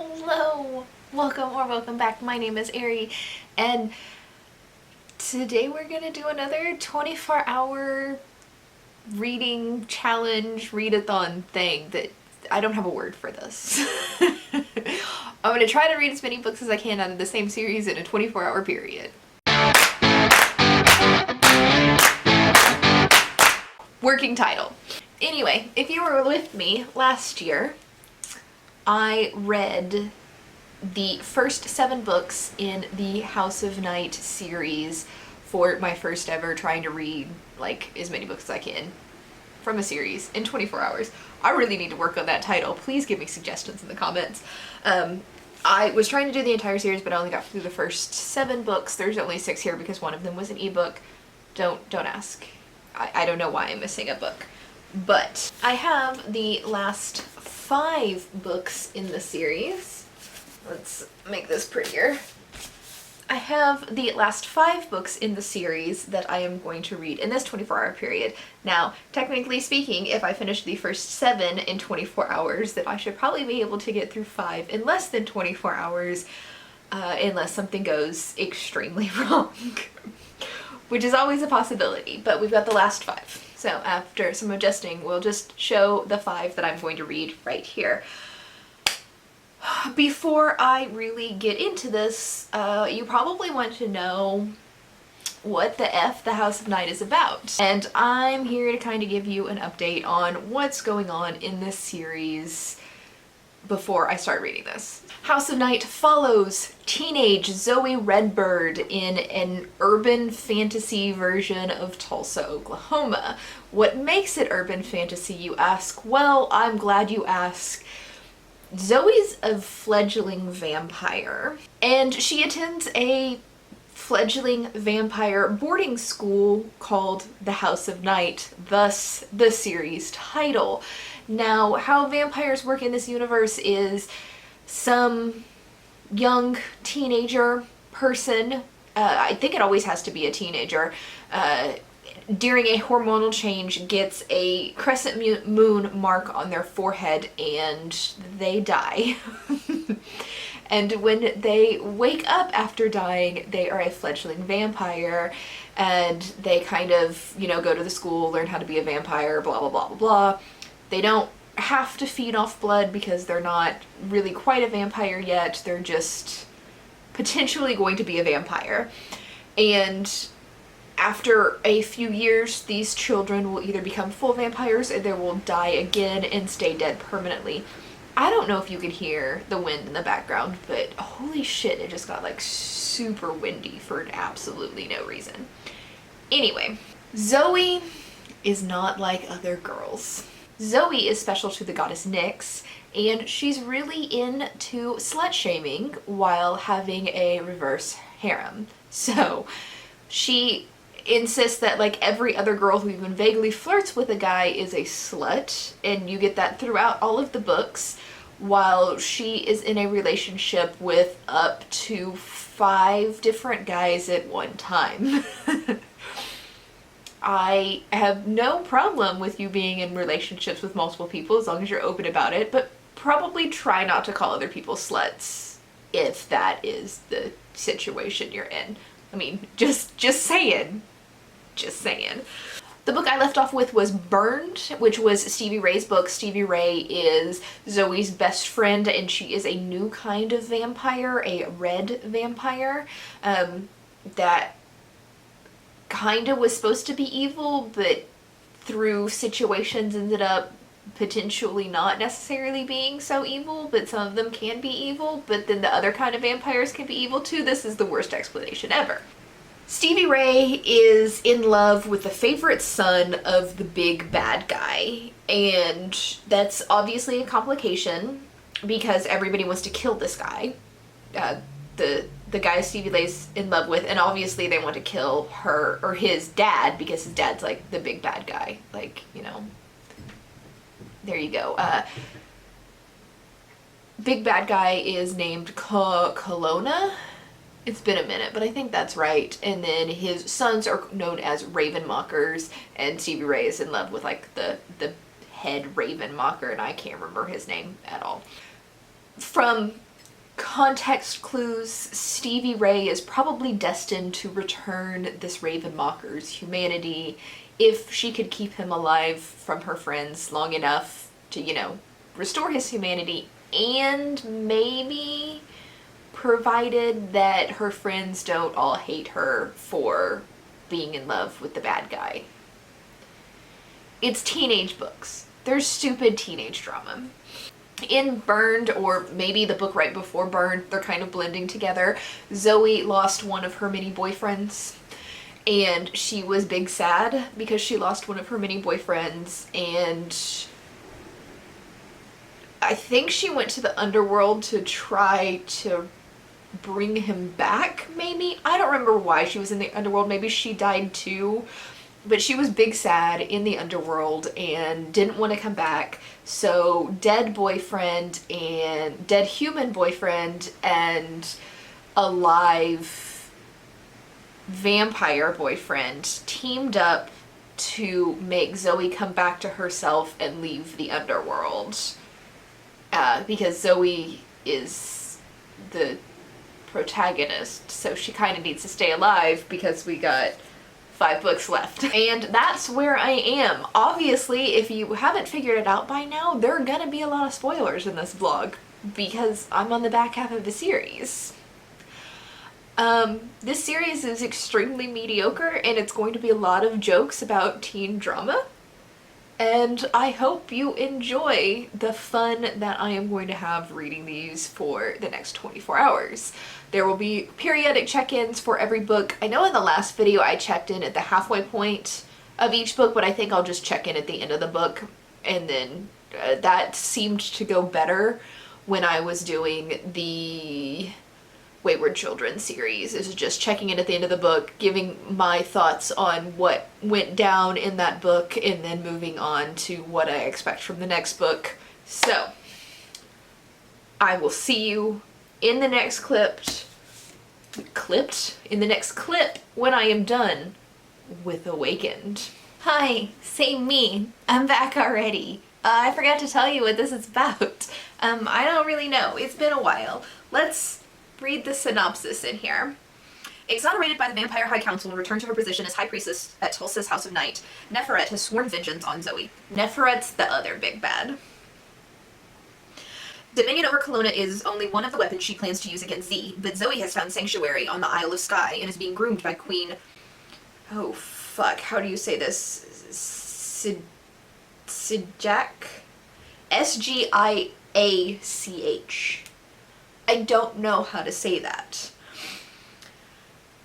Hello! Welcome back. My name is Ari, and today we're gonna do another 24-hour reading challenge, readathon thing that I don't have a word for this. I'm gonna try to read as many books as I can out of the same series in a 24-hour period. Working title. Anyway, if you were with me last year, I read the first 7 books in the House of Night series for my first ever trying to read like as many books as I can from a series in 24 hours. I really need to work on that title. Please give me suggestions in the comments. I was trying to do the entire series, but I only got through the first 7 books. There's only 6 here because one of them was an ebook. Don't ask. I don't know why I'm missing a book. But I have the last 5 books in the series. Let's make this prettier. I have the last 5 books in the series that I am going to read in this 24-hour period. Now, technically speaking, if I finish the first 7 in 24 hours, then I should probably be able to get through 5 in less than 24 hours, unless something goes extremely wrong. Which is always a possibility, but we've got the last 5. So after some adjusting, we'll just show the 5 that I'm going to read right here. Before I really get into this, you probably want to know what the F the House of Night is about. And I'm here to kind of give you an update on what's going on in this series before I start reading this. House of Night follows teenage Zoe Redbird in an urban fantasy version of Tulsa, Oklahoma. What makes it urban fantasy, you ask? Well, I'm glad you ask. Zoe's a fledgling vampire, and she attends a fledgling vampire boarding school called the House of Night, thus the series title. Now, how vampires work in this universe is some young teenager person, I think it always has to be a teenager, during a hormonal change gets a crescent moon mark on their forehead and they die. And when they wake up after dying, they are a fledgling vampire, and they kind of, go to the school, learn how to be a vampire, blah, blah, blah, blah, blah. They don't have to feed off blood because they're not really quite a vampire yet. They're just potentially going to be a vampire. And after a few years, these children will either become full vampires or they will die again and stay dead permanently. I don't know if you can hear the wind in the background, but holy shit, it just got like super windy for absolutely no reason. Anyway, Zoe is not like other girls. Zoe is special to the goddess Nyx, and she's really into slut-shaming while having a reverse harem. So she insists that like every other girl who even vaguely flirts with a guy is a slut, and you get that throughout all of the books, while she is in a relationship with up to 5 different guys at one time. I have no problem with you being in relationships with multiple people as long as you're open about it, but probably try not to call other people sluts if that is the situation you're in. I mean, just saying. Just saying. The book I left off with was Burned, which was Stevie Ray's book. Stevie Ray is Zoe's best friend, and she is a new kind of vampire, a red vampire, that kind of was supposed to be evil, but through situations ended up potentially not necessarily being so evil, but some of them can be evil, but then the other kind of vampires can be evil too. This is the worst explanation ever. Stevie Ray is in love with the favorite son of the big bad guy, and that's obviously a complication because everybody wants to kill this guy, the guy Stevie Ray's in love with, and obviously they want to kill her or his dad because his dad's like the big bad guy, like, there you go. Big bad guy is named Colonna. It's been a minute, but I think that's right. And then his sons are known as Ravenmockers, and Stevie Ray is in love with like the head Ravenmocker, and I can't remember his name at all. From context clues, Stevie Ray is probably destined to return this Ravenmocker's humanity if she could keep him alive from her friends long enough to, you know, restore his humanity, and maybe provided that her friends don't all hate her for being in love with the bad guy. It's teenage books. They're stupid teenage drama. In Burned, or maybe the book right before Burned, they're kind of blending together. Zoe lost one of her many boyfriends, and she was big sad because she lost one of her many boyfriends, and I think she went to the underworld to try to bring him back, maybe? I don't remember why she was in the underworld. Maybe she died too. But she was big sad in the underworld and didn't want to come back. So dead boyfriend and dead human boyfriend and alive vampire boyfriend teamed up to make Zoe come back to herself and leave the underworld. Because Zoe is the protagonist, so she kind of needs to stay alive because we got 5 books left. And that's where I am. Obviously, if you haven't figured it out by now, there are gonna be a lot of spoilers in this vlog because I'm on the back half of the series. This series is extremely mediocre and it's going to be a lot of jokes about teen drama. And I hope you enjoy the fun that I am going to have reading these for the next 24 hours. There will be periodic check-ins for every book. I know in the last video I checked in at the halfway point of each book, but I think I'll just check in at the end of the book. And then that seemed to go better when I was doing the Wayward Children series, is just checking in at the end of the book, giving my thoughts on what went down in that book, and then moving on to what I expect from the next book. So, I will see you in the next clip when I am done with Awakened. Hi, same me. I'm back already. I forgot to tell you what this is about. I don't really know. It's been a while. Let's read the synopsis in here. Exonerated by the Vampire High Council and returned to her position as High Priestess at Tulsa's House of Night, Neferet has sworn vengeance on Zoe. Neferet's the other big bad. Dominion over Kelowna is only one of the weapons she plans to use against Z, but Zoe has found sanctuary on the Isle of Skye and is being groomed by Queen... Oh, fuck. How do you say this? Sgiach? S-G-I-A-C-H. I don't know how to say that.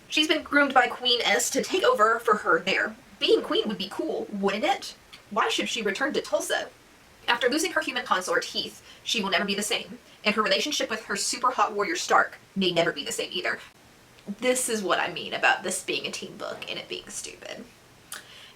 She's been groomed by Queen S to take over for her there. Being queen would be cool, wouldn't it? Why should she return to Tulsa? After losing her human consort, Heath, she will never be the same. And her relationship with her super hot warrior Stark may never be the same either. This is what I mean about this being a teen book and it being stupid.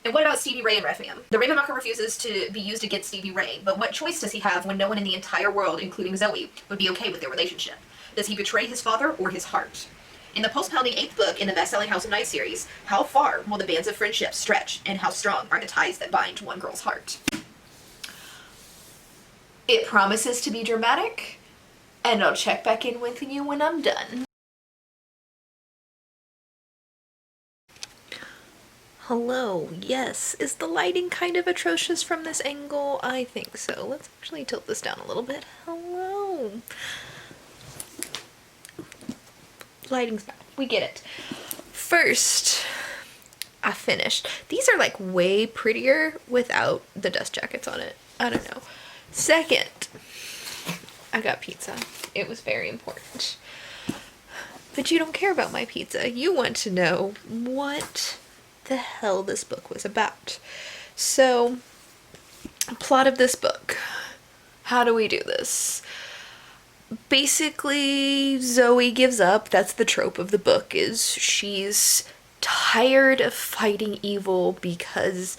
And what about Stevie Ray and Rephium? The Ravenmocker refuses to be used against Stevie Ray, but what choice does he have when no one in the entire world, including Zoe, would be okay with their relationship? Does he betray his father or his heart? In the post-pounding 8th book in the best-selling House of Night series, how far will the bands of friendship stretch, and how strong are the ties that bind one girl's heart? It promises to be dramatic, and I'll check back in with you when I'm done. Hello, yes. Is the lighting kind of atrocious from this angle? I think so. Let's actually tilt this down a little bit. Hello. Lighting's bad. We get it. First, I finished. These are like way prettier without the dust jackets on it. I don't know. Second, I got pizza. It was very important. But you don't care about my pizza. You want to know what the hell this book was about. So, plot of this book. How do we do this? Basically, Zoe gives up. That's the trope of the book, is she's tired of fighting evil because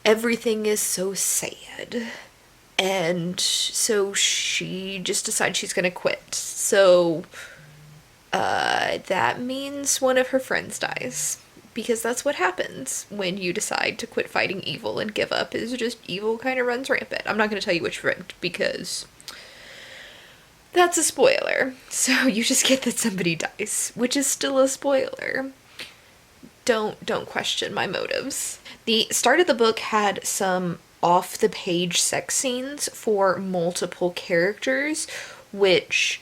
everything is so sad. And so she just decides she's gonna quit. So, that means one of her friends dies. Because that's what happens when you decide to quit fighting evil and give up, is just evil kind of runs rampant. I'm not going to tell you which friend, because That's a spoiler. So you just get that somebody dies, which is still a spoiler. Don't question my motives. The start of the book had some off the page sex scenes for multiple characters, which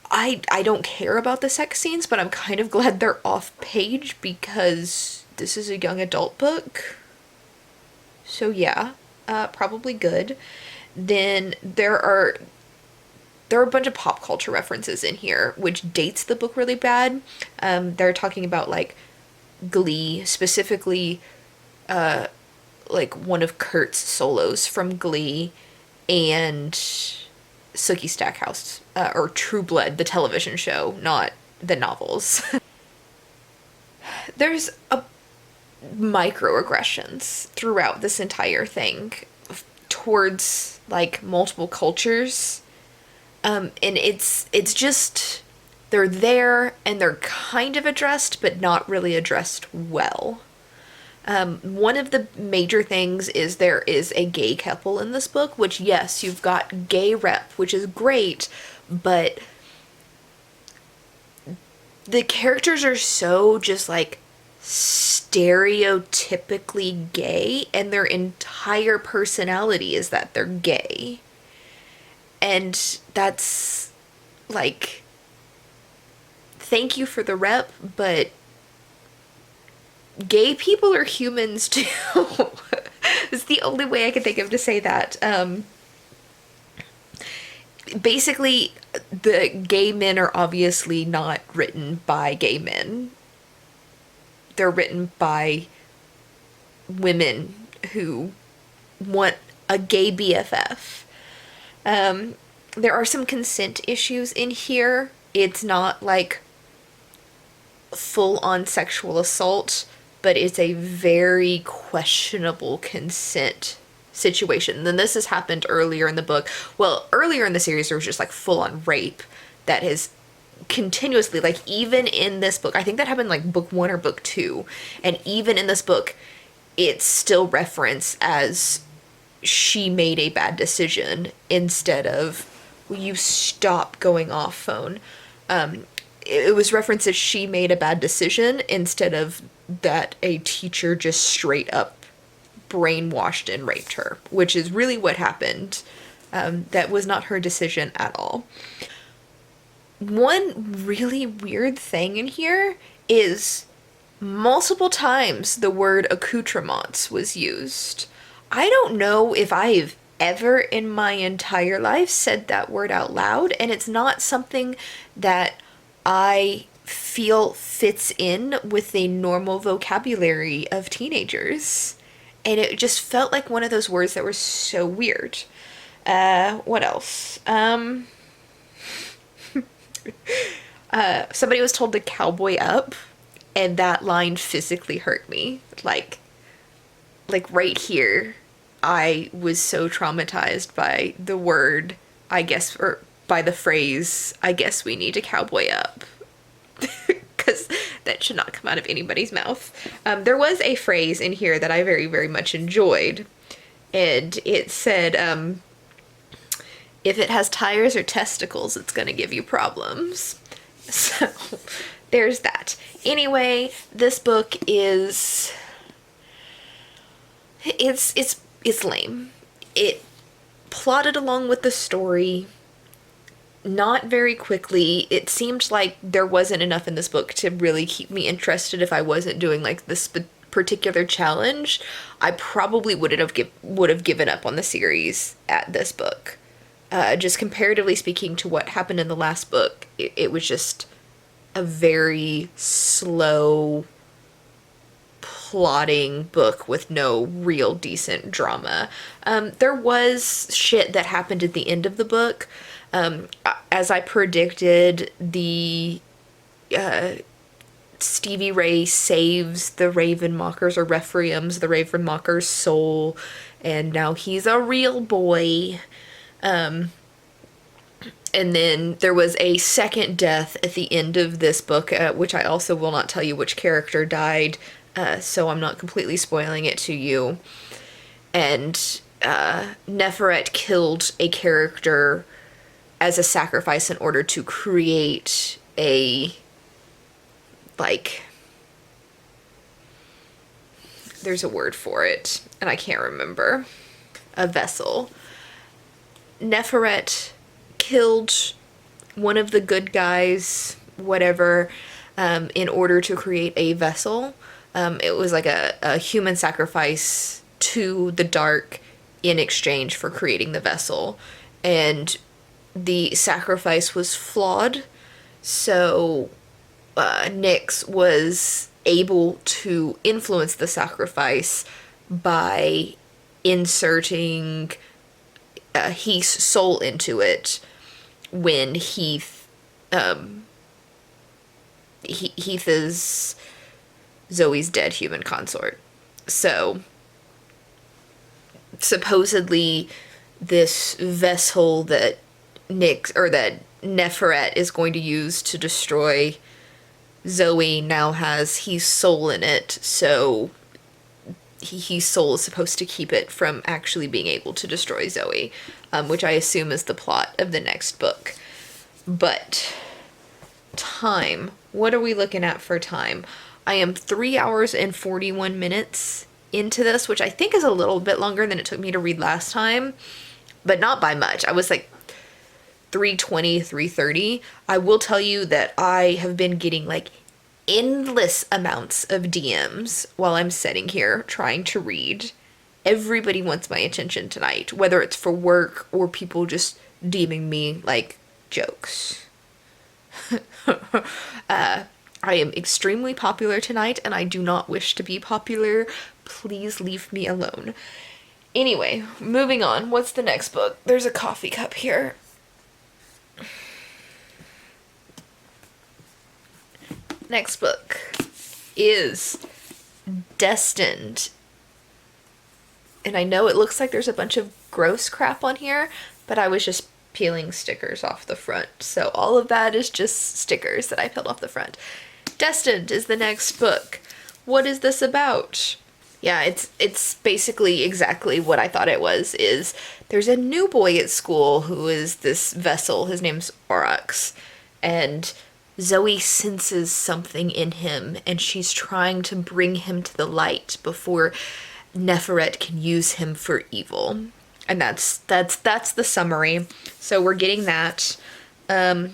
I don't care about the sex scenes, but I'm kind of glad they're off page because this is a young adult book. So yeah, probably good. Then there are a bunch of pop culture references in here, which dates the book really bad. They're talking about like Glee, specifically like one of Kurt's solos from Glee, and Sookie Stackhouse, or True Blood, the television show, not the novels. There's a microaggressions throughout this entire thing towards like multiple cultures, and it's just they're there and they're kind of addressed but not really addressed well. One of the major things is there is a gay couple in this book, which, yes, you've got gay rep, which is great, but the characters are so just like stereotypically gay, and their entire personality is that they're gay. And that's like, thank you for the rep, but gay people are humans too. It's the only way I can think of to say that. Basically, the gay men are obviously not written by gay men. They're written by women who want a gay BFF. There are some consent issues in here. It's not like full-on sexual assault, but it's a very questionable consent situation. And then this has happened earlier in the book. Well, earlier in the series, there was just like full-on rape that has continuously, like even in this book, I think that happened like book 1 or book 2, and even in this book, it's still referenced as she made a bad decision instead of, will you stop going off phone? It was referenced as she made a bad decision instead of that a teacher just straight up brainwashed and raped her, which is really what happened. That was not her decision at all. One really weird thing in here is multiple times the word accoutrements was used. I don't know if I've ever in my entire life said that word out loud, and it's not something that I feel fits in with the normal vocabulary of teenagers. And it just felt like one of those words that were so weird. What else? Somebody was told to cowboy up, and that line physically hurt me. Like right here, I was so traumatized by the word, I guess, or by the phrase, I guess we need to cowboy up. Because that should not come out of anybody's mouth. There was a phrase in here that I very, very much enjoyed. And it said, if it has tires or testicles, it's going to give you problems. So, there's that. Anyway, this book is... It's lame. It plotted along with the story not very quickly. It seemed like there wasn't enough in this book to really keep me interested. If I wasn't doing like this particular challenge, I probably would have given up on the series at this book. Just comparatively speaking to what happened in the last book, it was just a very slow plotting book with no real decent drama. There was shit that happened at the end of the book. As I predicted, the Stevie Ray saves the Ravenmockers, or Rephraim's the Ravenmocker's soul, and now he's a real boy. And then there was a second death at the end of this book, which I also will not tell you which character died, so I'm not completely spoiling it to you. And Neferet killed a character as a sacrifice in order to create a, like, there's a word for it, and I can't remember, a vessel. Neferet killed one of the good guys, whatever, in order to create a vessel. It was like a human sacrifice to the dark in exchange for creating the vessel. And the sacrifice was flawed, so Nyx was able to influence the sacrifice by inserting Heath's soul into it when Heath is Zoe's dead human consort. So supposedly this vessel that Neferet is going to use to destroy Zoe now has Heath's soul in it, so Heath's soul is supposed to keep it from actually being able to destroy Zoe, which I assume is the plot of the next book. But time, what are we looking at for time? I am 3 hours and 41 minutes into this, which I think is a little bit longer than it took me to read last time, but not by much. I was like 3:20, 3:30. I will tell you that I have been getting like endless amounts of DMs while I'm sitting here trying to read. Everybody wants my attention tonight, whether it's for work or people just DMing me like jokes. I am extremely popular tonight, and I do not wish to be popular. Please leave me alone. Anyway, moving on. What's the next book? There's a coffee cup here. Next book is Destined. And I know it looks like there's a bunch of gross crap on here, but I was just peeling stickers off the front. So all of that is just stickers that I peeled off the front. Destined is the next book. What is this about? Yeah, it's basically exactly what I thought it was. Is there's a new boy at school who is this vessel. His name's Aurochs, and Zoe senses something in him, and she's trying to bring him to the light before Neferet can use him for evil. And that's the summary. So we're getting that. Am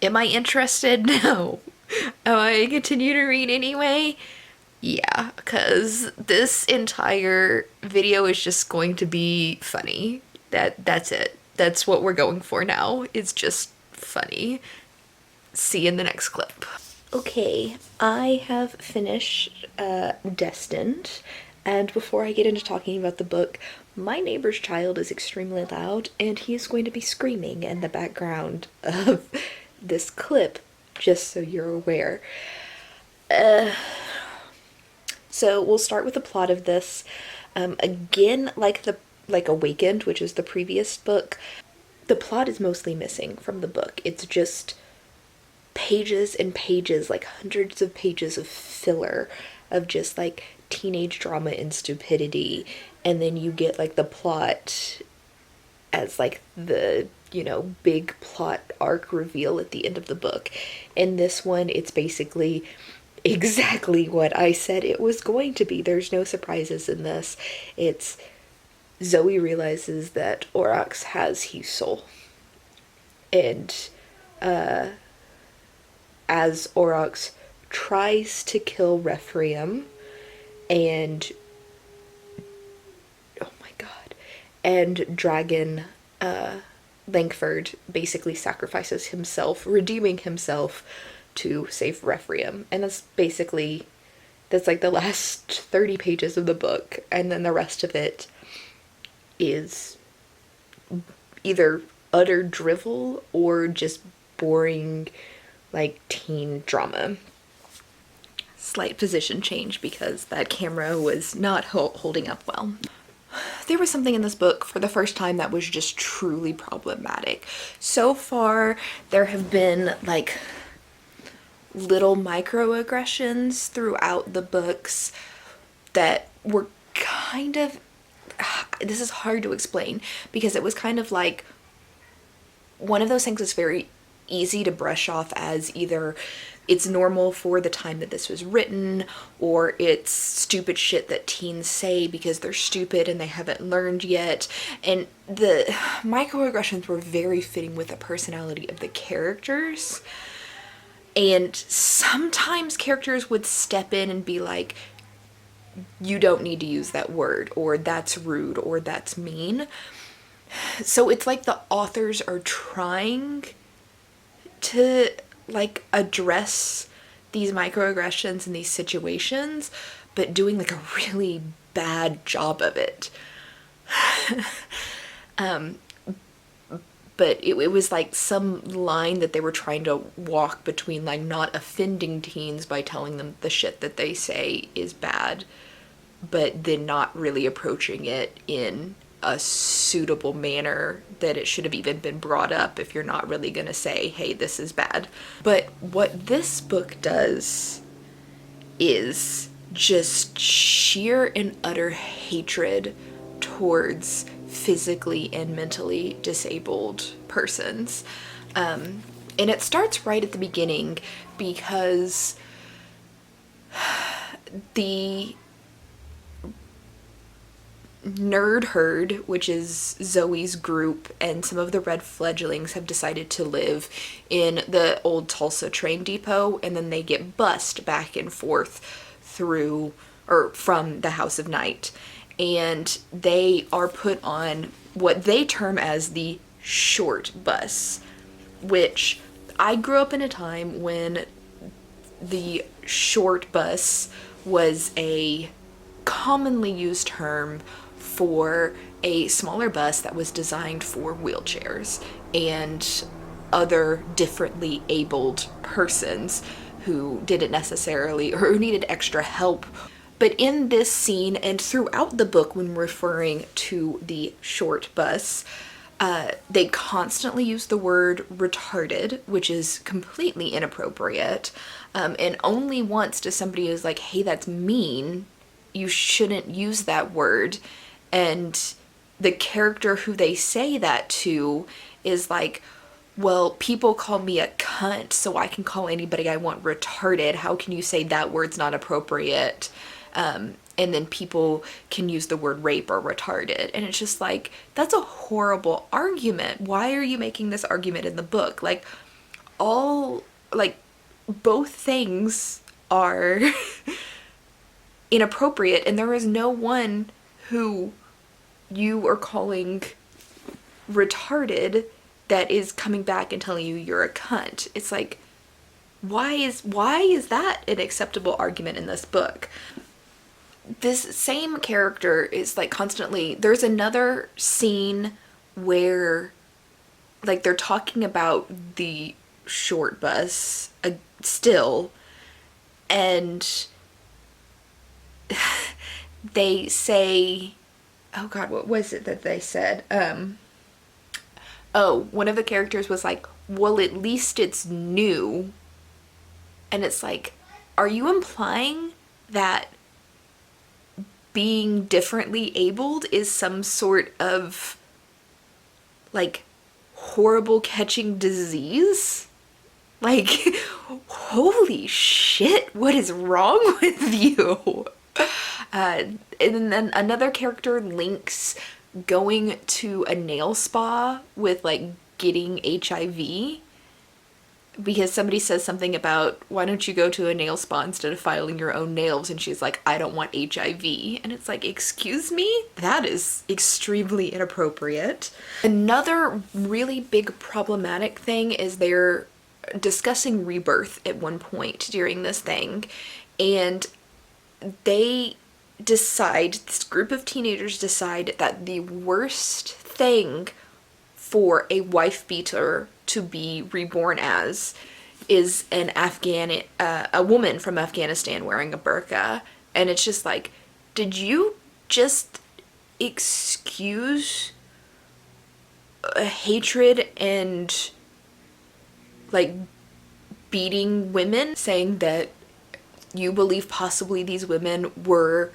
I interested? No. Am I gonna continue to read anyway? Yeah, because this entire video is just going to be funny. That's it. That's what we're going for now. It's just funny. See you in the next clip. Okay, I have finished Destined, and before I get into talking about the book, my neighbor's child is extremely loud, and he is going to be screaming in the background of this clip, just so you're aware. So we'll start with the plot of this. Again, like Awakened, which is the previous book, the plot is mostly missing from the book. It's just pages and pages, like hundreds of pages of filler of just like teenage drama and stupidity, and then you get like the plot as like the, you know, big plot arc reveal at the end of the book. In this one, it's basically exactly what I said it was going to be. There's no surprises in this. It's Zoe realizes that Aurochs has Heath's soul, and as Aurochs tries to kill Rephraim, and oh my god, and Dragon Langford basically sacrifices himself, redeeming himself to save Rephraim. And that's like the last 30 pages of the book, and then the rest of it is either utter drivel or just boring like teen drama. Slight position change because that camera was not holding up well. There was something in this book for the first time that was just truly problematic. So far, there have been like little microaggressions throughout the books that were kind of, this is hard to explain because it was kind of like one of those things that's very easy to brush off as either it's normal for the time that this was written, or it's stupid shit that teens say because they're stupid and they haven't learned yet. And the microaggressions were very fitting with the personality of the characters. And sometimes characters would step in and be like, you don't need to use that word, or that's rude, or that's mean. So it's like the authors are trying to like address these microaggressions in these situations, but doing like a really bad job of it. But it was like some line that they were trying to walk between like not offending teens by telling them the shit that they say is bad, but then not really approaching it in a suitable manner that it should have even been brought up if you're not really gonna say, hey, this is bad. But what this book does is just sheer and utter hatred towards physically and mentally disabled persons. And it starts right at the beginning because the Nerd Herd, which is Zoe's group, and some of the Red Fledglings have decided to live in the old Tulsa train depot, and then they get bussed back and forth through or from the House of Night. And they are put on what they term as the short bus, which I grew up in a time when the short bus was a commonly used term for a smaller bus that was designed for wheelchairs and other differently abled persons who didn't necessarily or who needed extra help. But in this scene and throughout the book, when referring to the short bus, they constantly use the word retarded, which is completely inappropriate. And only once does somebody who's like, hey, that's mean, you shouldn't use that word. And the character who they say that to is like, well, people call me a cunt, so I can call anybody I want retarded. How can you say that word's not appropriate? And then people can use the word rape or retarded. And it's just like, that's a horrible argument. Why are you making this argument in the book? Like, both things are inappropriate, and there is no one who you are calling retarded that is coming back and telling you you're a cunt. It's like, why is that an acceptable argument in this book? This same character is like constantly, there's another scene where like they're talking about the short bus still, and they say, oh god, what was it that they said? One of the characters was like, well, at least it's new. And it's like, are you implying that being differently abled is some sort of like horrible catching disease? Like, holy shit, what is wrong with you? And then another character links going to a nail spa with like getting HIV, because somebody says something about, why don't you go to a nail spa instead of filing your own nails? And she's like, I don't want HIV. And it's like, excuse me? That is extremely inappropriate. Another really big problematic thing is they're discussing rebirth at one point during this thing, and they decide, this group of teenagers decide that the worst thing for a wife beater to be reborn as is a woman from Afghanistan wearing a burqa. And it's just like, did you just excuse hatred and like beating women, saying that you believe possibly these women were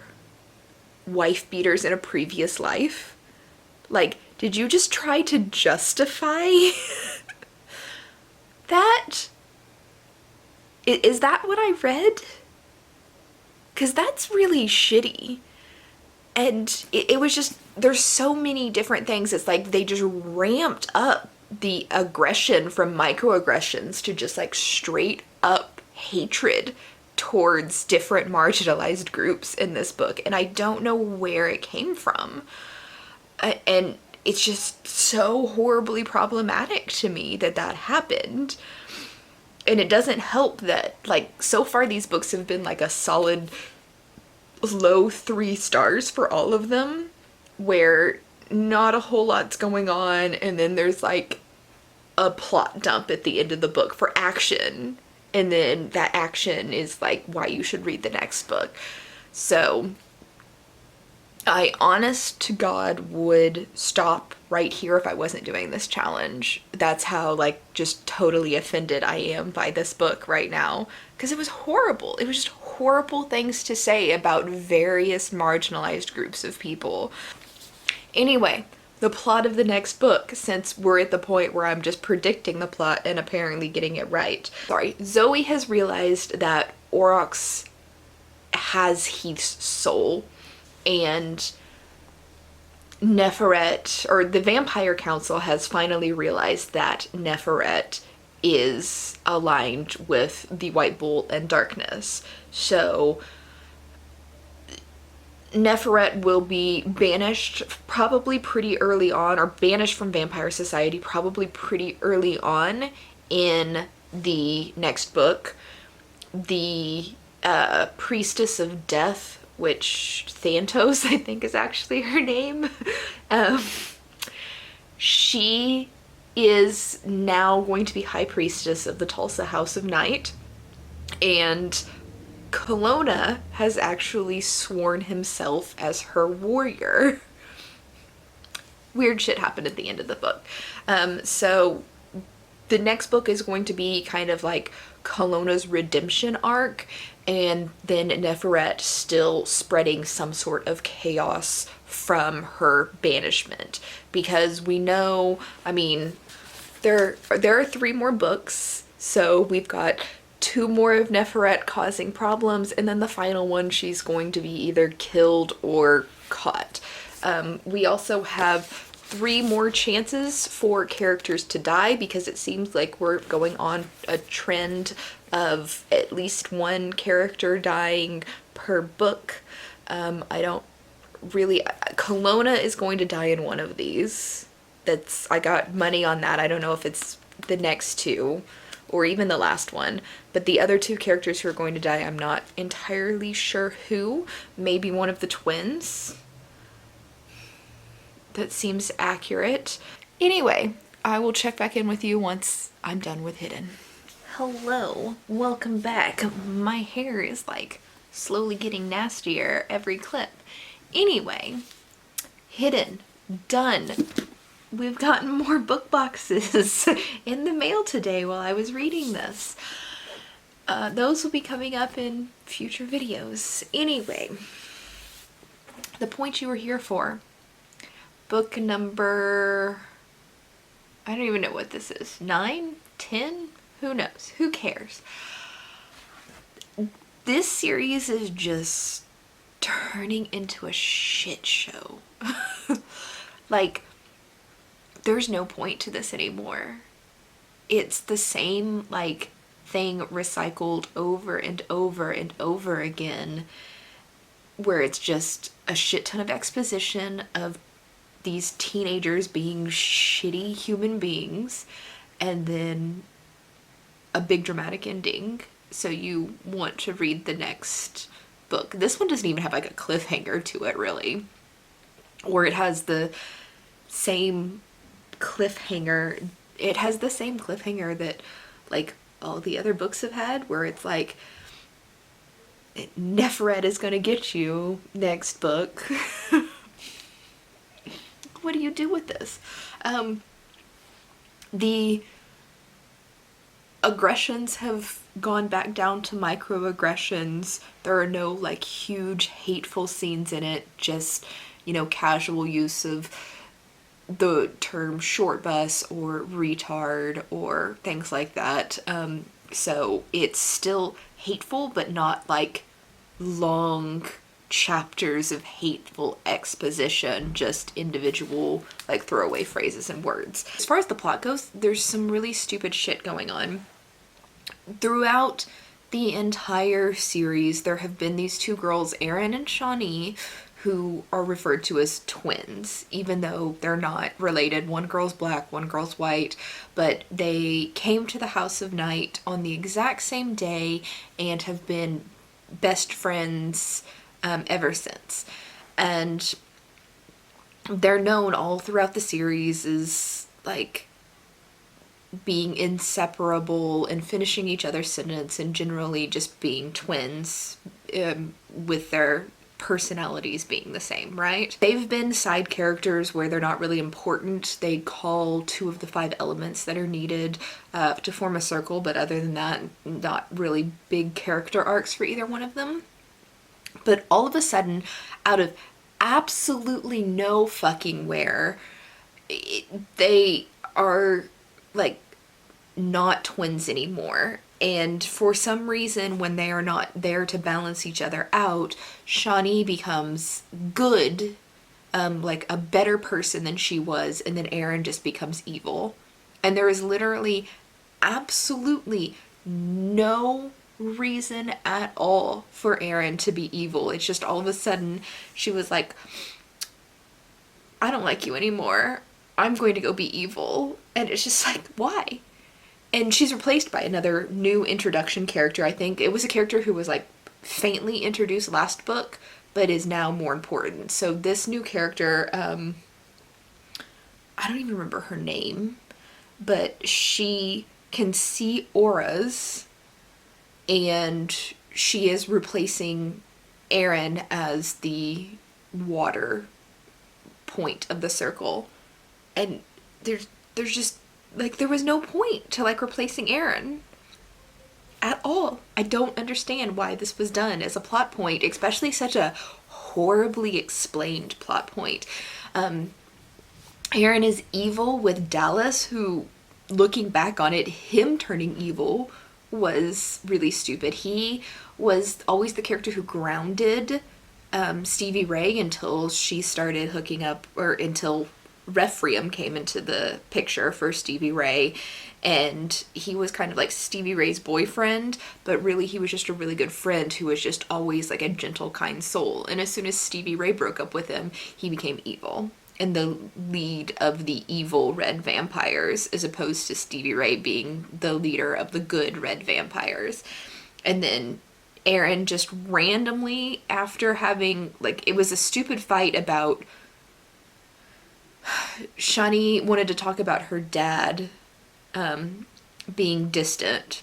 wife beaters in a previous life? Like, did you just try to justify Is that what I read? Because that's really shitty. And it was just, there's so many different things. It's like they just ramped up the aggression from microaggressions to just like straight up hatred towards different marginalized groups in this book. And I don't know where it came from. And it's just so horribly problematic to me that that happened. And it doesn't help that, like, so far these books have been like a solid low 3 stars for all of them, where not a whole lot's going on, and then there's like a plot dump at the end of the book for action, and then that action is like why you should read the next book. So I, honest to God, would stop right here if I wasn't doing this challenge. That's how, like, just totally offended I am by this book right now. Because it was horrible. It was just horrible things to say about various marginalized groups of people. Anyway, the plot of the next book, since we're at the point where I'm just predicting the plot and apparently getting it right. Sorry, Zoe has realized that Aurochs has Heath's soul, and Neferet, or the Vampire Council, has finally realized that Neferet is aligned with the White Bolt and Darkness. So Neferet will be banished probably pretty early on, or banished from Vampire Society probably pretty early on in the next book. The Priestess of Death, which Thantos, I think, is actually her name. She is now going to be High Priestess of the Tulsa House of Night, and Kelowna has actually sworn himself as her warrior. Weird shit happened at the end of the book. So the next book is going to be kind of like Kelowna's redemption arc, and then Neferet still spreading some sort of chaos from her banishment. Because we know, I mean, there are 3 more books, so we've got 2 more of Neferet causing problems, and then the final one she's going to be either killed or caught. We also have 3 more chances for characters to die, because it seems like we're going on a trend of at least 1 character dying per book. I don't really... Kelowna is going to die in one of these. I got money on that. I don't know if it's the next 2 or even the last one, but the other 2 characters who are going to die, I'm not entirely sure who. Maybe one of the twins. That seems accurate. Anyway, I will check back in with you once I'm done with Hidden. Hello, welcome back. My hair is like slowly getting nastier every clip. Anyway, Hidden, done. We've gotten more book boxes in the mail today while I was reading this. Those will be coming up in future videos. Anyway, the point you were here for. Book number... I don't even know what this is. 9? 10? Who knows? Who cares? This series is just turning into a shit show. Like, there's no point to this anymore. It's the same, like, thing recycled over and over and over again, where it's just a shit ton of exposition of these teenagers being shitty human beings, and then a big dramatic ending, so you want to read the next book. This one doesn't even have like a cliffhanger to it, really. Or it has the same cliffhanger. It has the same cliffhanger that like all the other books have had, where it's like Neferet is gonna get you next book. What do you do with this? The aggressions have gone back down to microaggressions. There are no like huge hateful scenes in it, just, you know, casual use of the term short bus or retard or things like that. So it's still hateful, but not like long chapters of hateful exposition, just individual like throwaway phrases and words. As far as the plot goes, there's some really stupid shit going on. Throughout the entire series, there have been these two girls, Erin and Shawnee, who are referred to as twins, even though they're not related. One girl's black, one girl's white, but they came to the House of Night on the exact same day and have been best friends ever since. And they're known all throughout the series as like being inseparable and finishing each other's sentence and generally just being twins, with their personalities being the same, right? They've been side characters where they're not really important. They call 2 of the 5 elements that are needed to form a circle, but other than that, not really big character arcs for either one of them. But all of a sudden, out of absolutely no fucking where, they are like not twins anymore. And for some reason, when they are not there to balance each other out, Shawnee becomes good, like a better person than she was, and then Erin just becomes evil. And there is literally absolutely no reason at all for Erin to be evil. It's just all of a sudden she was like, I don't like you anymore. I'm going to go be evil. And it's just like, why? And she's replaced by another new introduction character, I think. It was a character who was like faintly introduced last book, but is now more important. So this new character, I don't even remember her name, but she can see auras, and she is replacing Erin as the water point of the circle. And there's just like, there was no point to like replacing Erin at all. I don't understand why this was done as a plot point, especially such a horribly explained plot point. Erin is evil with Dallas, who, looking back on it, him turning evil was really stupid. He was always the character who grounded Stevie Ray until she started hooking up, or until Rephraim came into the picture for Stevie Ray, and he was kind of like Stevie Ray's boyfriend, but really he was just a really good friend who was just always like a gentle, kind soul. And as soon as Stevie Ray broke up with him, he became evil and the lead of the evil red vampires, as opposed to Stevie Ray being the leader of the good red vampires. And then Erin just randomly, after having, like, it was a stupid fight about, Shawnee wanted to talk about her dad being distant,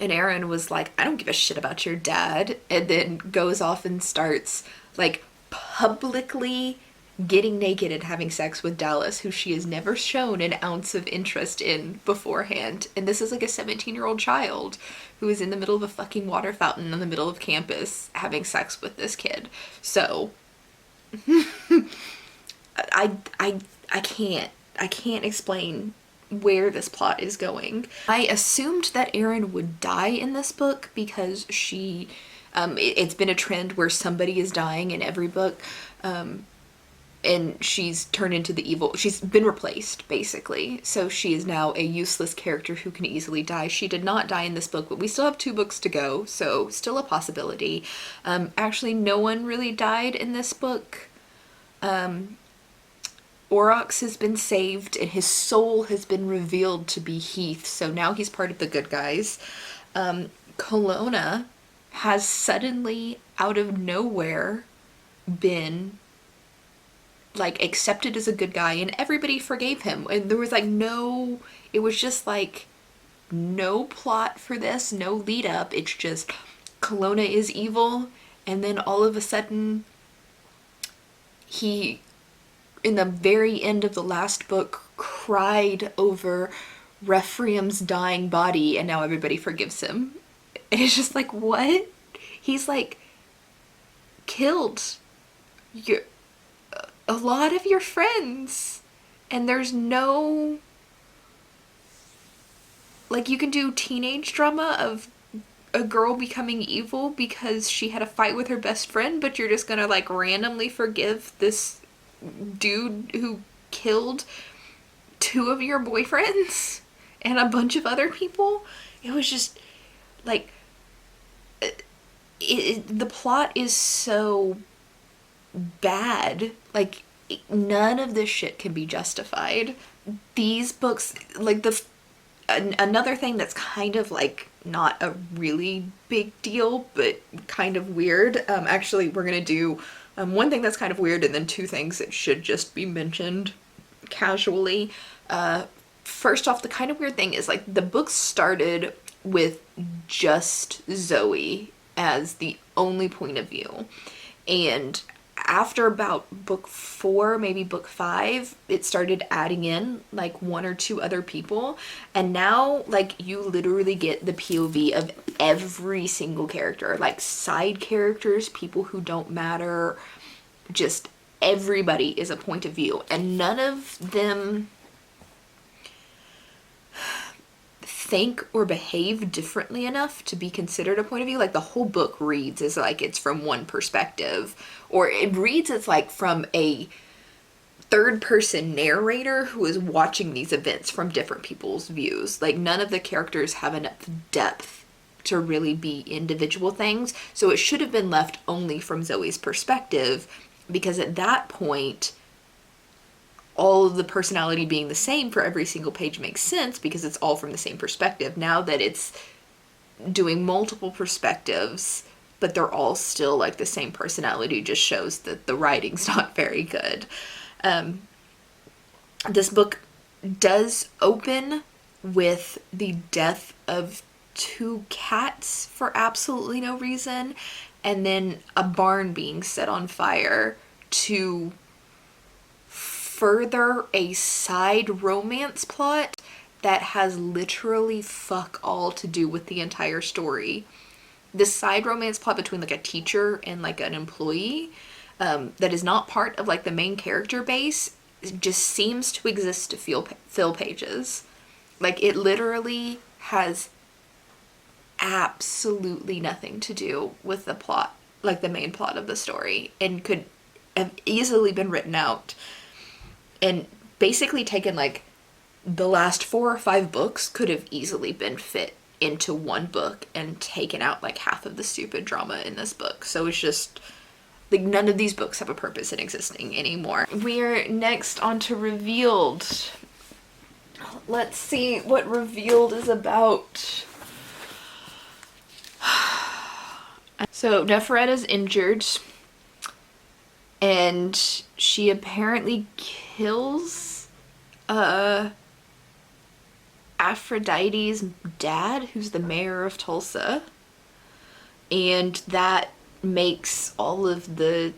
and Erin was like, I don't give a shit about your dad, and then goes off and starts like publicly getting naked and having sex with Dallas, who she has never shown an ounce of interest in beforehand. And this is like a 17-year-old child who is in the middle of a fucking water fountain in the middle of campus having sex with this kid. So I can't explain where this plot is going. I assumed that Erin would die in this book because she, it's been a trend where somebody is dying in every book, and she's turned into the evil. She's been replaced, basically. So she is now a useless character who can easily die. She did not die in this book, but we still have 2 books to go, so still a possibility. Actually, no one really died in this book. Aurochs has been saved, and his soul has been revealed to be Heath, so now he's part of the good guys. Kelowna has suddenly, out of nowhere, been like accepted as a good guy, and everybody forgave him, and there was like no, it was just like no plot for this, no lead up. It's just Kelowna is evil, and then all of a sudden he, in the very end of the last book, cried over Rephraim's dying body, and now everybody forgives him. And it's just like, what? He's like killed a lot of your friends, and there's no like, you can do teenage drama of a girl becoming evil because she had a fight with her best friend, but you're just gonna like randomly forgive this dude who killed two of your boyfriends and a bunch of other people. It was just like the plot is so bad. Like, none of this shit can be justified. These books, like, another thing that's kind of like not a really big deal but kind of weird, actually we're gonna do one thing that's kind of weird and then two things that should just be mentioned casually. First off, the kind of weird thing is, like, the book started with just Zoe as the only point of view, and after about book 4, maybe book 5, it started adding in like 1 or 2 other people, and now like you literally get the POV of every single character, like side characters, people who don't matter, just everybody is a point of view, and none of them think or behave differently enough to be considered a point of view. Like, the whole book reads as like it's from one perspective, or it reads as like from a third person narrator who is watching these events from different people's views. Like, none of the characters have enough depth to really be individual things, so it should have been left only from Zoe's perspective, because at that point all of the personality being the same for every single page makes sense because it's all from the same perspective. Now that it's doing multiple perspectives, but they're all still like the same personality, just shows that the writing's not very good. This book does open with the death of 2 cats for absolutely no reason, and then a barn being set on fire to further a side romance plot that has literally fuck all to do with the entire story. This side romance plot between like a teacher and like an employee, that is not part of like the main character base, just seems to exist to fill pages. Like, it literally has absolutely nothing to do with the plot, like the main plot of the story, and could have easily been written out and basically taken, like, the last 4 or 5 books could have easily been fit into one book and taken out like half of the stupid drama in this book. So it's just like none of these books have a purpose in existing anymore. We're next on to Revealed. Let's see what Revealed is about. So Nefereta's injured, and she apparently kills Aphrodite's dad, who's the mayor of Tulsa, and that makes all of the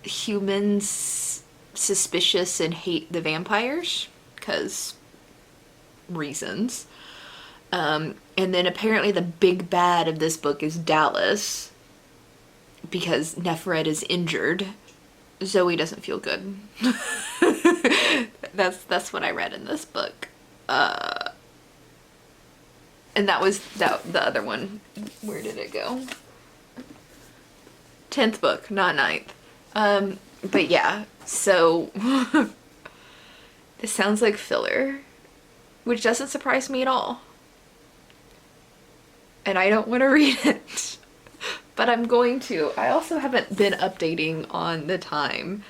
humans suspicious and hate the vampires, because reasons. And then apparently the big bad of this book is Dallas, because Neferet is injured. Zoe doesn't feel good. That's what I read in this book. And that was the other one. Where did it go? 10th book, not 9th. But yeah, so this sounds like filler, which doesn't surprise me at all. And I don't want to read it, but I'm going to. I also haven't been updating on the time.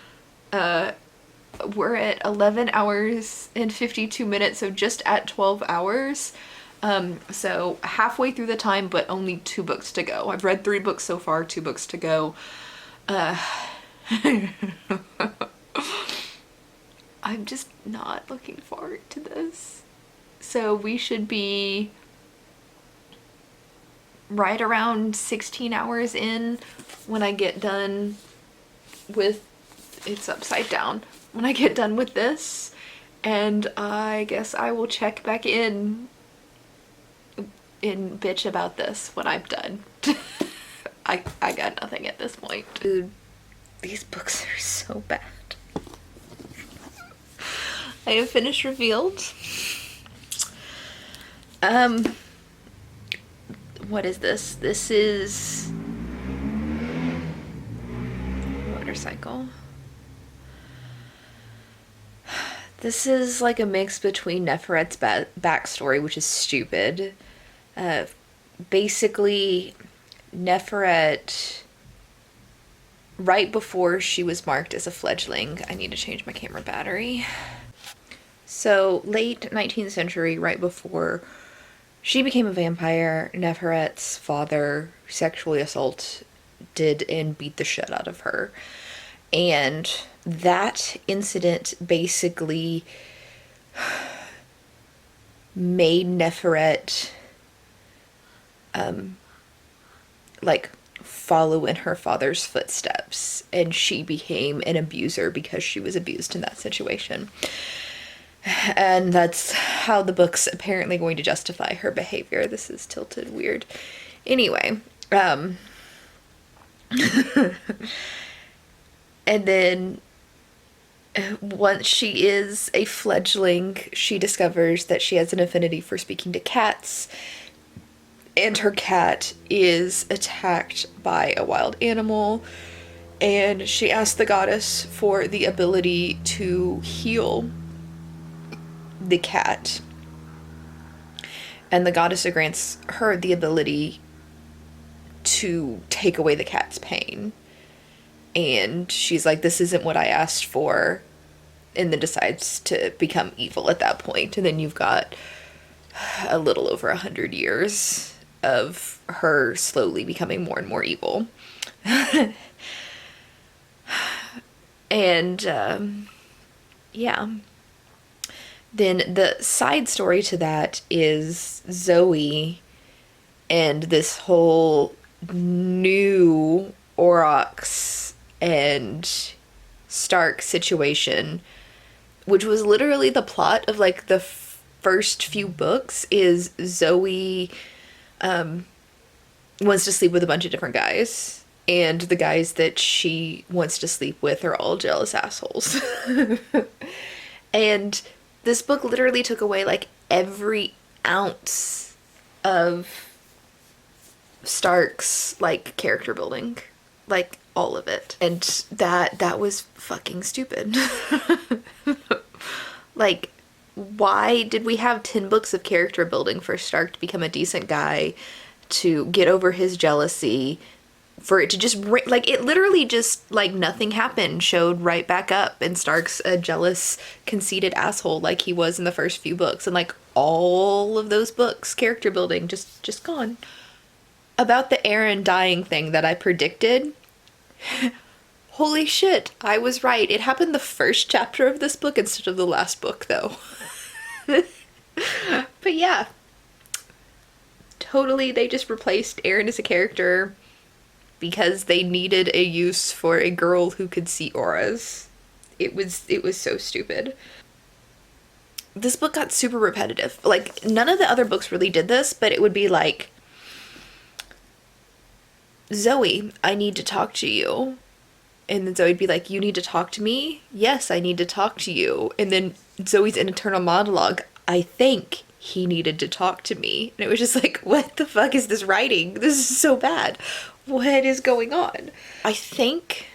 We're at 11 hours and 52 minutes, so just at 12 hours. So halfway through the time, but only 2 books to go. I've read 3 books so far, 2 books to go. I'm just not looking forward to this. So we should be right around 16 hours in when I get done with, it's upside down, when I get done with this, and I guess I will check back in and bitch about this when I'm done. I got nothing at this point. Dude, these books are so bad. I have finished Revealed. What is this? This is motorcycle. This is like a mix between Neferet's backstory, which is stupid. Basically, Neferet, right before she was marked as a fledgling, I need to change my camera battery. So, late 19th century, right before she became a vampire, Neferet's father sexually assaulted and beat the shit out of her. And that incident basically made Neferet like follow in her father's footsteps, and she became an abuser because she was abused in that situation. And that's how the book's apparently going to justify her behavior. This is tilted weird. Anyway, and then once she is a fledgling, she discovers that she has an affinity for speaking to cats, and her cat is attacked by a wild animal, and she asks the goddess for the ability to heal the cat, and the goddess grants her the ability to take away the cat's pain. And she's like, this isn't what I asked for, and then decides to become evil at that point. And then you've got a little over 100 years of her slowly becoming more and more evil. And yeah. Then the side story to that is Zoe and this whole new Aurochs and Stark situation, which was literally the plot of like the first few books. Is Zoe wants to sleep with a bunch of different guys, and the guys that she wants to sleep with are all jealous assholes. And this book literally took away like every ounce of Stark's like character building, like all of it. And that was fucking stupid. Like, why did we have 10 books of character building for Stark to become a decent guy, to get over his jealousy, for it to just, like, it literally just, like, nothing happened, showed right back up, and Stark's a jealous, conceited asshole like he was in the first few books, and, like, all of those books, character building, just gone. About the Aaron dying thing that I predicted, holy shit, I was right. It happened the first chapter of this book instead of the last book, though. But yeah, totally, they just replaced Aaron as a character because they needed a use for a girl who could see auras. It was so stupid. This book got super repetitive. Like, none of the other books really did this, but it would be like, Zoe, I need to talk to you. And then Zoe'd be like, you need to talk to me? Yes, I need to talk to you. And then Zoe's internal monologue, I think he needed to talk to me. And it was just like, what the fuck is this writing? This is so bad. What is going on? I think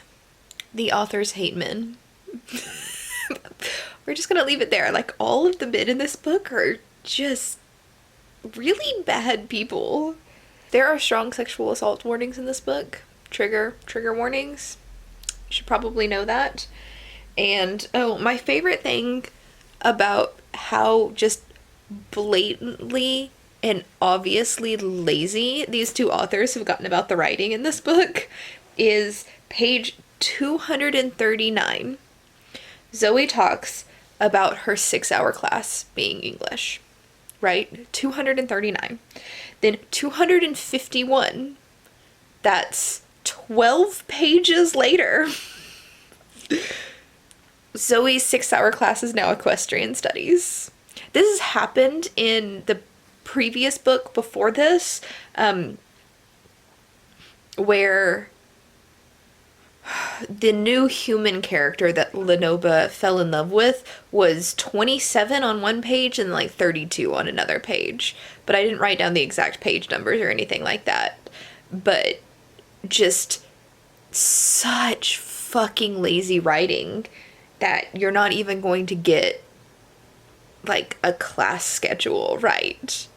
the authors hate men. We're just gonna leave it there. Like, all of the men in this book are just really bad people. There are strong sexual assault warnings in this book. Trigger warnings. You should probably know that. And, oh, my favorite thing about how just blatantly and obviously lazy these two authors have gotten about the writing in this book is page 239. Zoe talks about her 6-hour class being English, right? 239. Then 251, that's 12 pages later, Zoe's 6-hour class is now equestrian studies. This has happened in the previous book before this, where the new human character that Lenoba fell in love with was 27 on one page and like 32 on another page. But I didn't write down the exact page numbers or anything like that. But just such fucking lazy writing that you're not even going to get like a class schedule right.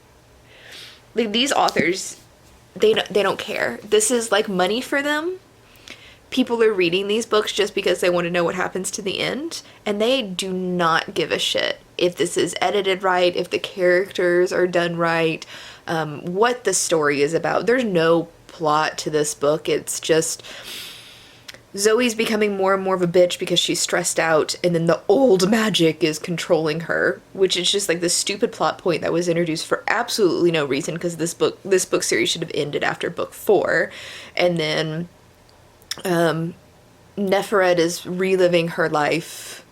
Like, these authors, they don't care. This is like money for them. People are reading these books just because they want to know what happens to the end, and they do not give a shit if this is edited right, if the characters are done right, what the story is about. There's no plot to this book. It's just Zoe's becoming more and more of a bitch because she's stressed out, and then the old magic is controlling her, which is just like this stupid plot point that was introduced for absolutely no reason, because this book series should have ended after book 4. And then Neferet is reliving her life,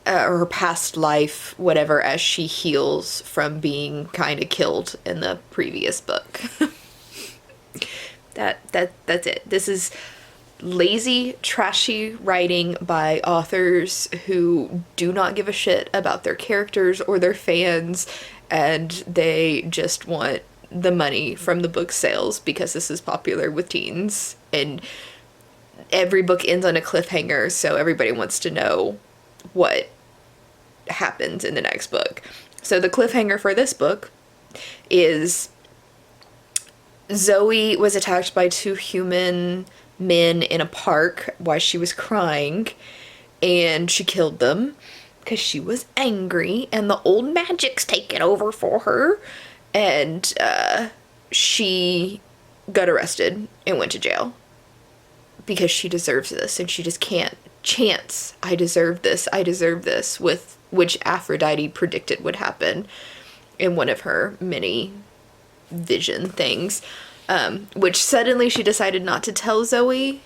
or her past life, whatever, as she heals from being kind of killed in the previous book. That's it. This is lazy, trashy writing by authors who do not give a shit about their characters or their fans, and they just want the money from the book sales because this is popular with teens, and every book ends on a cliffhanger, so everybody wants to know what happens in the next book. So the cliffhanger for this book is Zoe was attacked by 2 human men in a park while she was crying, and she killed them because she was angry, and the old magic's taken over for her. And she got arrested and went to jail because she deserves this, and she just can't chance I deserve this, with which Aphrodite predicted would happen in one of her many vision things, which suddenly she decided not to tell Zoe,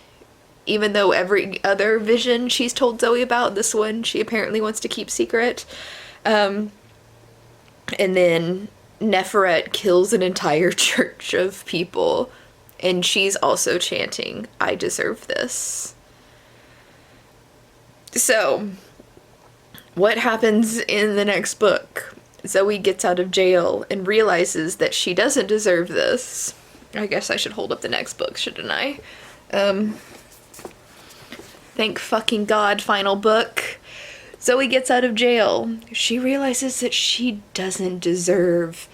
even though every other vision she's told Zoe about, this one she apparently wants to keep secret. And then Neferet kills an entire church of people, and she's also chanting, "I deserve this." So, what happens in the next book? Zoe gets out of jail and realizes that she doesn't deserve this. I guess I should hold up the next book, shouldn't I? Thank fucking God, final book. Zoe gets out of jail. She realizes that she doesn't deserve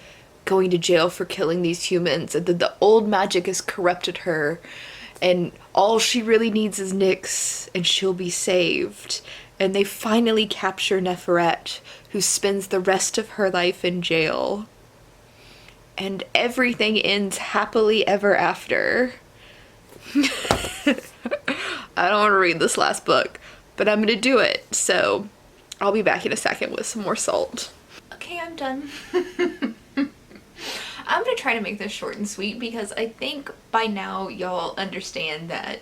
going to jail for killing these humans, and that the old magic has corrupted her, and all she really needs is Nyx, and she'll be saved. And they finally capture Neferet, who spends the rest of her life in jail. And everything ends happily ever after. I don't want to read this last book, but I'm gonna do it, so I'll be back in a second with some more salt. Okay, I'm done. I'm gonna try to make this short and sweet because I think by now y'all understand that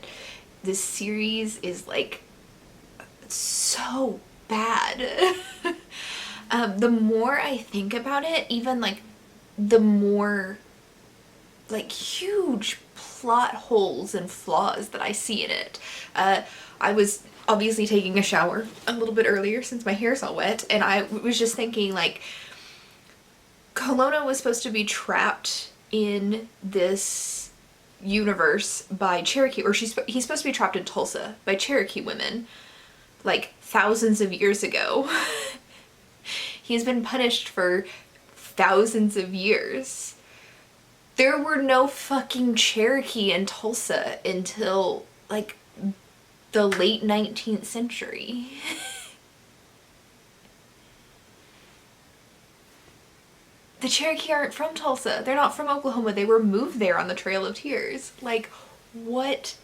this series is like so bad. The more I think about it, even like the more like huge plot holes and flaws that I see in it. I was obviously taking a shower a little bit earlier since my hair's all wet, and I was just thinking, like, Kelowna was supposed to be trapped in this universe by Cherokee, or he's supposed to be trapped in Tulsa by Cherokee women, like, thousands of years ago. He's been punished for thousands of years. There were no fucking Cherokee in Tulsa until, like, the late 19th century. The Cherokee aren't from Tulsa. They're not from Oklahoma. They were moved there on the Trail of Tears. Like, what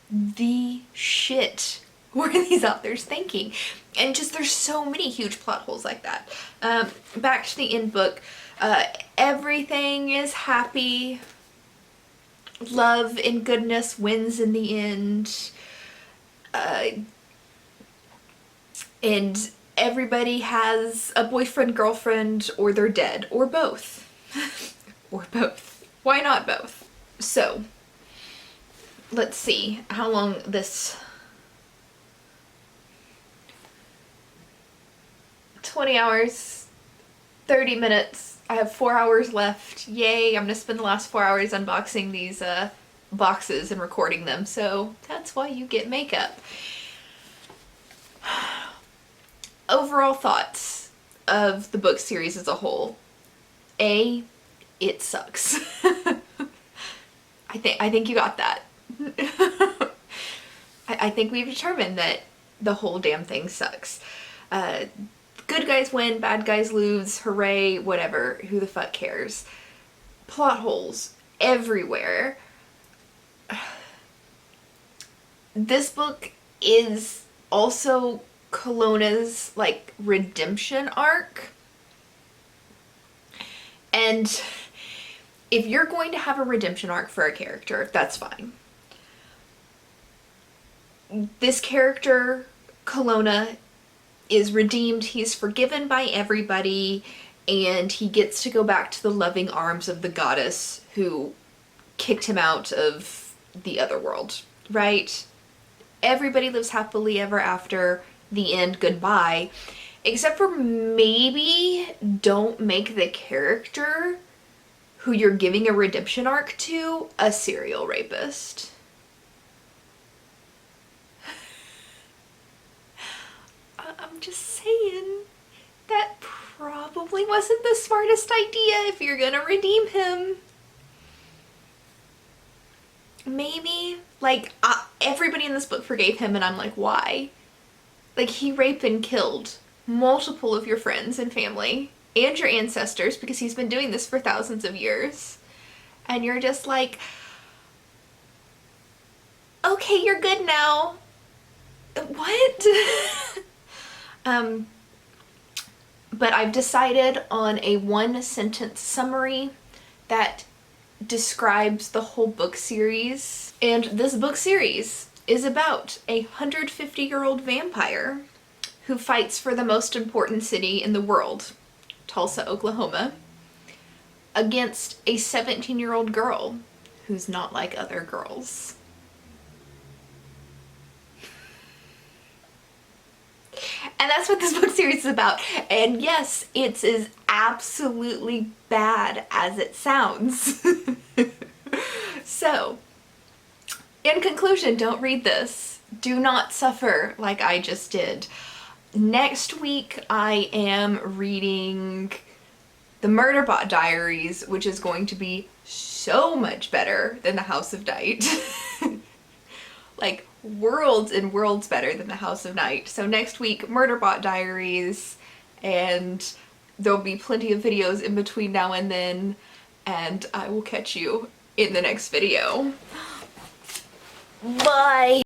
the shit were these authors thinking? And just, there's so many huge plot holes like that. Back to the end book. Everything is happy. Love and goodness wins in the end. And everybody has a boyfriend, girlfriend, or they're dead, or both. Or both. Why not both? So, let's see how long this... 20 hours, 30 minutes. I have 4 hours left. Yay, I'm gonna spend the last 4 hours unboxing these boxes and recording them, so that's why you get makeup. Overall thoughts of the book series as a whole. A, it sucks. I think you got that. I think we've determined that the whole damn thing sucks. Good guys win, bad guys lose, hooray, whatever, who the fuck cares. Plot holes everywhere. This book is also Kelowna's, like, redemption arc. And if you're going to have a redemption arc for a character, that's fine. This character, Kelowna, is redeemed. He's forgiven by everybody, and he gets to go back to the loving arms of the goddess who kicked him out of the other world, right? Everybody lives happily ever after. The end, goodbye. Except for maybe don't make the character who you're giving a redemption arc to a serial rapist. I'm just saying, that probably wasn't the smartest idea if you're gonna redeem him. Maybe, like, everybody in this book forgave him, and I'm like, why? Like, he raped and killed multiple of your friends and family and your ancestors because he's been doing this for thousands of years. And you're just like, okay, you're good now. What? But I've decided on a 1-sentence summary that describes the whole book series. And this book series is about a 150-year-old vampire who fights for the most important city in the world, Tulsa, Oklahoma, against a 17-year-old girl who's not like other girls. And that's what this book series is about. And yes, it's as absolutely bad as it sounds. So, in conclusion, don't read this. Do not suffer like I just did. Next week, I am reading The Murderbot Diaries, which is going to be so much better than The House of Night. Like, worlds and worlds better than The House of Night. So next week, Murderbot Diaries, and there'll be plenty of videos in between now and then, and I will catch you in the next video. Bye!